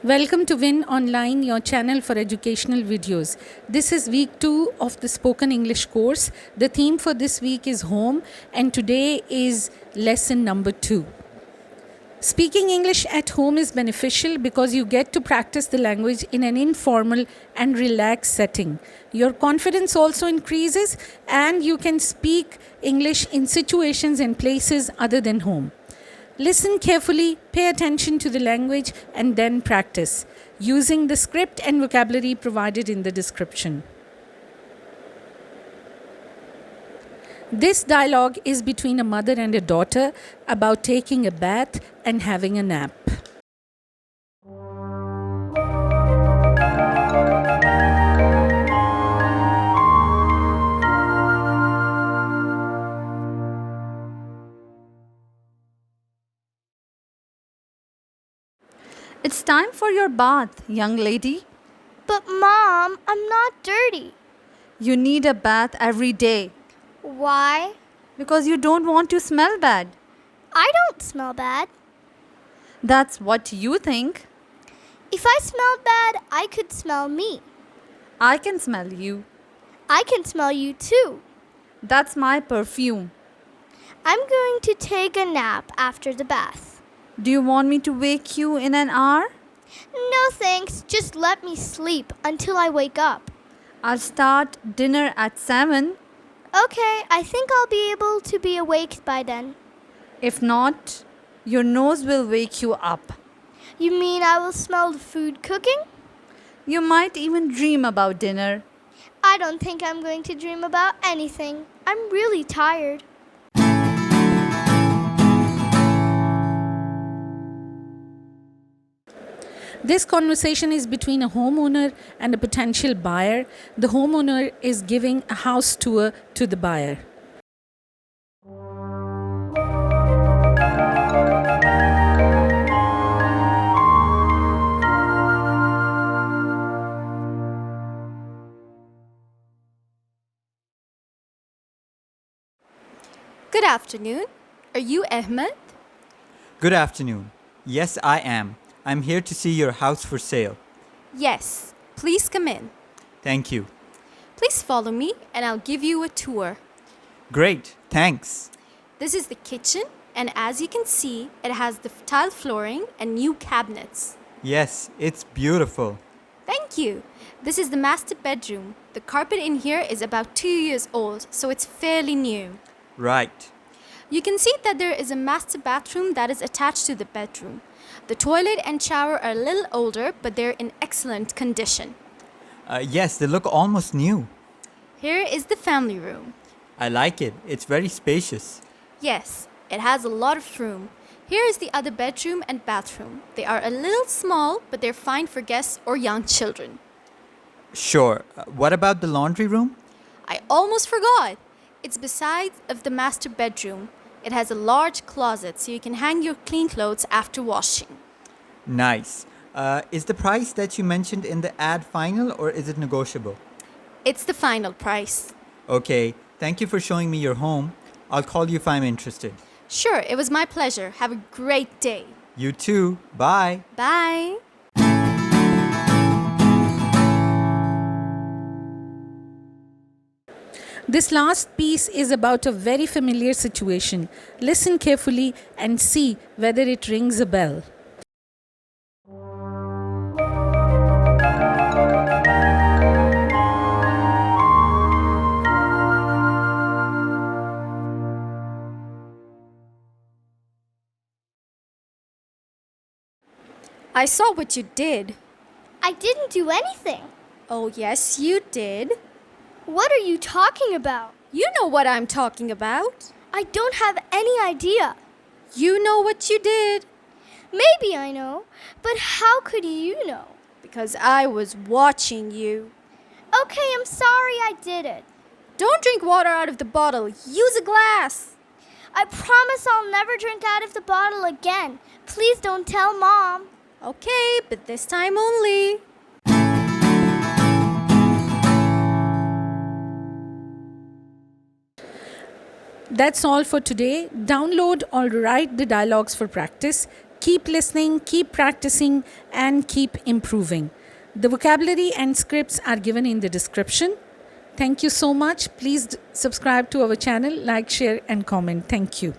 Welcome to Win Online, your channel for educational videos. This is week 2 of the spoken English course. The theme for this week is home, and today is lesson number 2. Speaking English at home is beneficial because you get to practice the language in an informal and relaxed setting. Your confidence also increases, and you can speak English in situations and places other than home. Listen carefully, pay attention to the language, and then practice using the script and vocabulary provided in the description. This dialogue is between a mother and a daughter about taking a bath and having a nap. It's time for your bath, young lady. But Mom, I'm not dirty. You need a bath every day Why? because you don't want to smell bad. I don't smell bad. That's what you think. If I smelled bad, I could smell me. I can smell you. I can smell you too. That's my perfume. I'm going to take a nap after the bath. Do you want me to wake you in an hour? No thanks, just let me sleep until I wake up. I'll start dinner at 7. Okay, I think I'll be able to be awake by then. If not, your nose will wake you up. You mean I will smell the food cooking? You might even dream about dinner. I don't think I'm going to dream about anything. I'm really tired. This conversation is between a homeowner and a potential buyer. The homeowner is giving a house tour to the buyer. Good afternoon. Are you Ahmed? Good afternoon. Yes, I am. I'm here to see your house for sale. Yes. Please come in. Thank you. Please follow me and I'll give you a tour. Great, thanks. This is the kitchen, and as you can see, it has the tile flooring and new cabinets. Yes, it's beautiful. Thank you. This is the master bedroom. The carpet in here is about 2 years old, so it's fairly new. Right. You can see that there is a master bathroom that is attached to the bedroom. The toilet and shower are a little older, but they're in excellent condition. Yes, they look almost new. Here is the family room. I like it. It's very spacious. Yes, it has a lot of room. Here is the other bedroom and bathroom. They are a little small, but they're fine for guests or young children. Sure. What about the laundry room? I almost forgot. It's beside of the master bedroom. It has a large closet so you can hang your clean clothes after washing. Nice. Is the price that you mentioned in the ad final or is it negotiable? It's the final price. Okay. Thank you for showing me your home. I'll call you if I'm interested. Sure, it was my pleasure. Have a great day. You too. Bye. Bye. This last piece is about a very familiar situation. Listen carefully and see whether it rings a bell. I saw what you did. I didn't do anything. Oh, yes, you did. What are you talking about? You know what I'm talking about. I don't have any idea. You know what you did. Maybe I know, but how could you know? Because I was watching you. Okay, I'm sorry I did it. Don't drink water out of the bottle. Use a glass. I promise I'll never drink out of the bottle again. Please don't tell Mom. Okay, but this time only. That's all for today. Download or write the dialogues for practice. Keep listening, keep practicing, and keep improving. The vocabulary and scripts are given in the description. Thank you so much. Please subscribe to our channel, like, share, and comment. Thank you.